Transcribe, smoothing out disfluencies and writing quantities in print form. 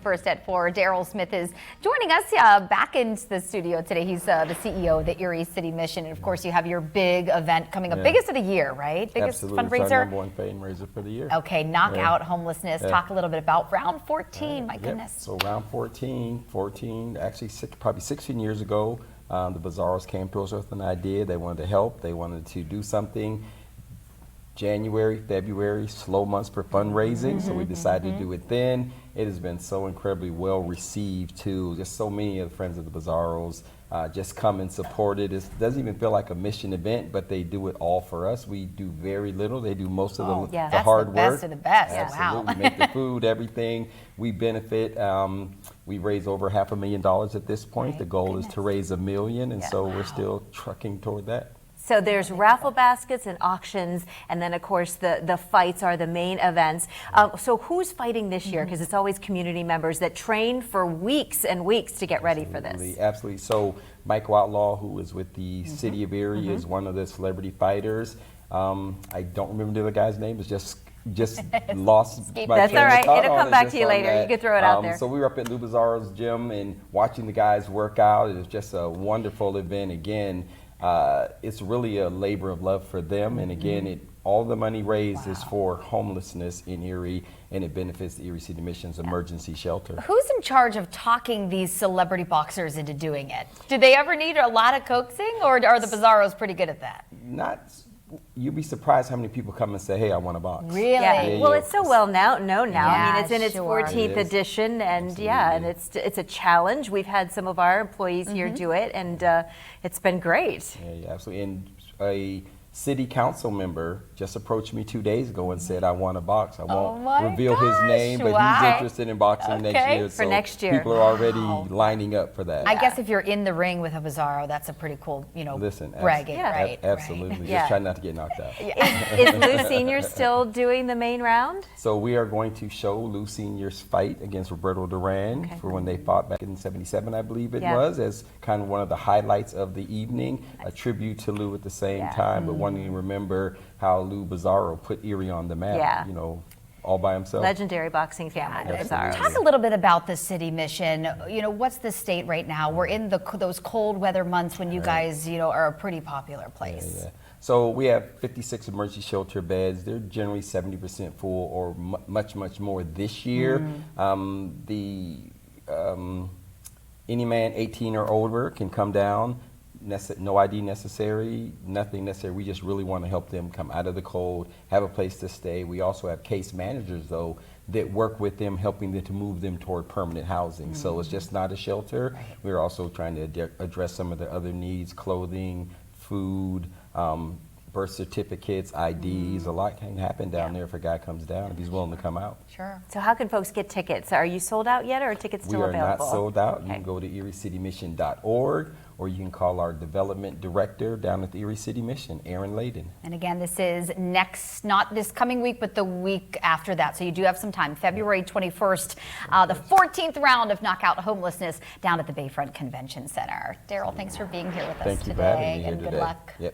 First at 4, Darrell Smith is joining us back into the studio today. He's the CEO of the Erie City Mission. And of course, you have your big event coming up, biggest of the year, right? Biggest Absolutely. fundraiser. It's our #1 fundraiser for the year. Okay, Knockout Homelessness. Talk a little bit about round 14, my goodness. So round 14, actually probably 16 years ago, the Bizarros came to us with an idea. They wanted to help. They wanted to do something. January, February, slow months for fundraising, so we decided to do it then. It has been so incredibly well received too. Just so many of the friends of the Bizarros just come and support it. It doesn't even feel like a mission event, but they do it all for us. We do very little. They do most of the hard work. That's the best. Absolutely. Wow. We make the food, everything. We benefit. We raise over $500,000 at this point. The goal is to raise $1 million, and so we're still trucking toward that. So there's raffle baskets and auctions, and then of course the fights are the main events. So who's fighting this year? Because it's always community members that train for weeks and weeks to get ready for this. Absolutely. So Mike Outlaw, who is with the City of Erie, is one of the celebrity fighters. I don't remember the other guy's name. It's just lost my That's all right. It'll come back to you later. That. You can throw it out there. So we were up at Lou Bizarro's gym and watching the guys work out. It was just a wonderful event. Again, it's really a labor of love for them, and again, all the money raised is for homelessness in Erie, and it benefits the Erie City Mission's emergency shelter. Who's in charge of talking these celebrity boxers into doing it? Do they ever need a lot of coaxing, or are the Bizarros pretty good at that? You'd be surprised how many people come and say, "Hey, I want a box." Really? Yeah. Well, it's so well known now. I mean, it's in its sure. 14th edition, and and it's a challenge. We've had some of our employees here do it, and it's been great. Yeah, absolutely. And a city council member just approached me 2 days ago and said, "I want a box." I won't reveal his name, but he's interested in boxing next year. For next year. People are already lining up for that. I guess if you're in the ring with a Bizarro, that's a pretty cool, bragging, right? Absolutely. Just try not to get knocked out. Is Lou Sr. still doing the main round? So we are going to show Lou Sr.'s fight against Roberto Duran for when they fought back in '77, I believe it was, as kind of one of the highlights of the evening, a tribute to Lou at the same time, but wanting to remember how Lou Bizarro put Erie on the map, all by himself. Legendary boxing family, Bizarro. Talk a little bit about the City Mission. What's the state right now? We're in those cold weather months when you guys, are a pretty popular place. So we have 56 emergency shelter beds. They're generally 70% full, or much more this year. Any man 18 or older can come down. No ID necessary, nothing necessary. We just really want to help them come out of the cold, have a place to stay. We also have case managers, though, that work with them, helping them to move them toward permanent housing. So it's just not a shelter. We're also trying to address some of the other needs: clothing, food, birth certificates, IDs. A lot can happen down there if a guy comes down, if he's willing to come out. Sure. So how can folks get tickets? Are you sold out yet, or are tickets still available? Oh, We are not sold out. You can go to eriecitymission.org, or you can call our development director down at the Erie City Mission, Aaron Layden. And again, this is not this coming week, but the week after that. So you do have some time, February 21st, the 14th round of Knockout Homelessness down at the Bayfront Convention Center. Darrell, thanks for being here with us today. Thank you for having me here and today. Good luck. Yep.